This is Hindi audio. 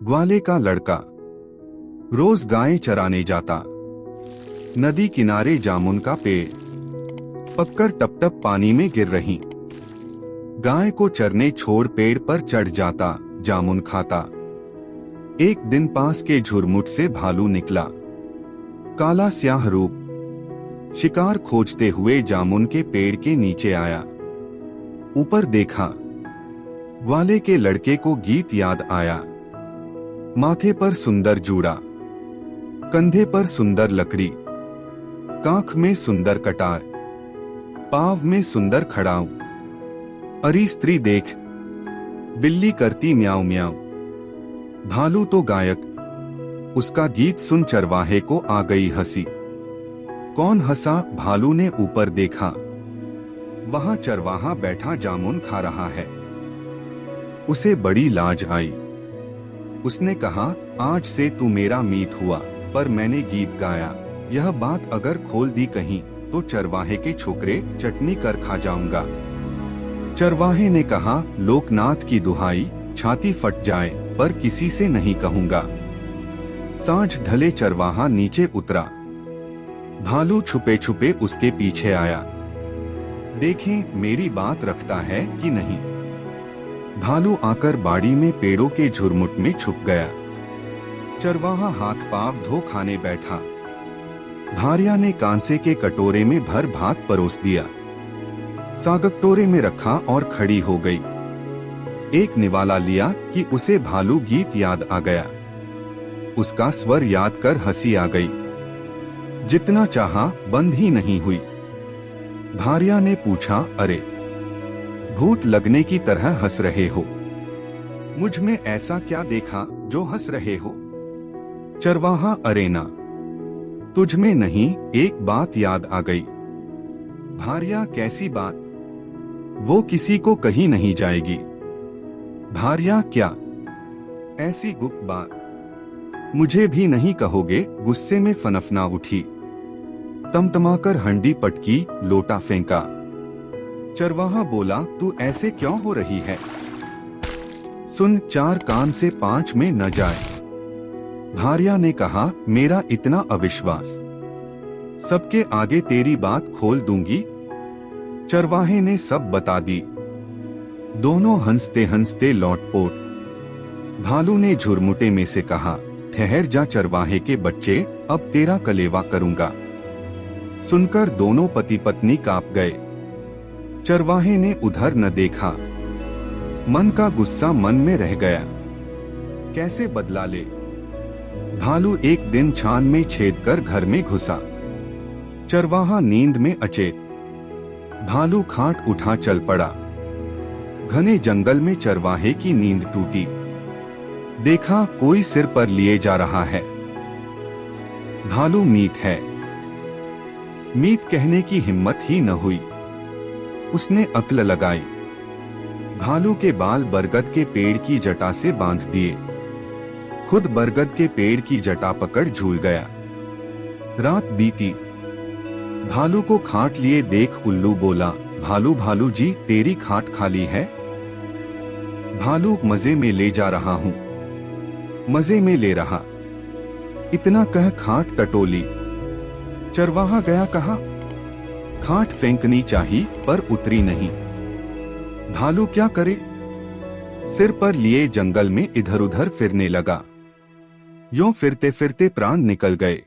ग्वाले का लड़का रोज गायें चराने जाता। नदी किनारे जामुन का पेड़ पककर टप टप पानी में गिर रही। गाय को चरने छोड़ पेड़ पर चढ़ जाता, जामुन खाता। एक दिन पास के झुरमुट से भालू निकला, काला स्याह रूप। शिकार खोजते हुए जामुन के पेड़ के नीचे आया। ऊपर देखा, ग्वाले के लड़के को गीत याद आया। माथे पर सुंदर जूड़ा, कंधे पर सुंदर लकड़ी, कांख में सुंदर कटार, पांव में सुंदर खड़ाऊ। अरी स्त्री देख, बिल्ली करती म्याऊं म्याऊं। भालू तो गायक, उसका गीत सुन चरवाहे को आ गई हंसी। कौन हंसा? भालू ने ऊपर देखा, वहां चरवाहा बैठा जामुन खा रहा है। उसे बड़ी लाज आई। उसने कहा, आज से तू मेरा मीत हुआ, पर मैंने गीत गाया। यह बात अगर खोल दी कहीं तो चरवाहे के छोकरे चटनी कर खा जाऊंगा। चरवाहे ने कहा, लोकनाथ की दुहाई, छाती फट जाए पर किसी से नहीं कहूंगा। सांझ ढले चरवाहा नीचे उतरा। भालू छुपे छुपे उसके पीछे आया। देखें मेरी बात रखता है कि नहीं। भालू आकर बाड़ी में पेड़ों के झुरमुट में छुप गया। चरवाहा हाथ पांव धो खाने बैठा। भारिया ने कांसे के कटोरे में भर भात परोस दिया। सागकटोरे में रखा और खड़ी हो गई। एक निवाला लिया कि उसे भालू गीत याद आ गया। उसका स्वर याद कर हंसी आ गई। जितना चाहा बंद ही नहीं हुई। भारिया ने पूछा, अरे भूत लगने की तरह हंस रहे हो? मुझ में ऐसा क्या देखा जो हंस रहे हो? चरवाहा, अरे ना, तुझ में नहीं, एक बात याद आ गई। भारिया, कैसी बात? वो किसी को कही नहीं जाएगी। भारिया, क्या? ऐसी गुप्त बात मुझे भी नहीं कहोगे? गुस्से में फनफना उठी। तमतमाकर हंडी पटकी, लोटा फेंका। चरवाहा बोला, तू ऐसे क्यों हो रही है? सुन, चार कान से पांच में न जाए। भारिया ने कहा, मेरा इतना अविश्वास, सबके आगे तेरी बात खोल दूंगी। चरवाहे ने सब बता दी। दोनों हंसते हंसते लौटपोट। भालू ने झुरमुटे में से कहा, ठहर जा चरवाहे के बच्चे, अब तेरा कलेवा करूंगा। सुनकर दोनों पति पत्नी कांप गए। चरवाहे ने उधर न देखा। मन का गुस्सा मन में रह गया। कैसे बदला ले? भालू एक दिन छान में छेद कर घर में घुसा। चरवाहा नींद में अचेत। भालू खाट उठा चल पड़ा। घने जंगल में चरवाहे की नींद टूटी। देखा, कोई सिर पर लिए जा रहा है। भालू मीत है। मीत कहने की हिम्मत ही न हुई। उसने अक्ल लगाई। भालू के बाल बरगद के पेड़ की जटा से बांध दिए। खुद बरगद के पेड़ की जटा पकड़ झूल गया। रात बीती। भालू को खाट लिए देख उल्लू बोला, भालू भालू जी, तेरी खाट खाली है? भालू, मजे में ले जा रहा हूँ। मजे में ले रहा। इतना कह खाट टटोली। चरवाहा गया कहाँ? खाट फेंकनी चाहिए पर उतरी नहीं। भालू क्या करे? सिर पर लिए जंगल में इधर उधर फिरने लगा। यूं फिरते फिरते प्राण निकल गए।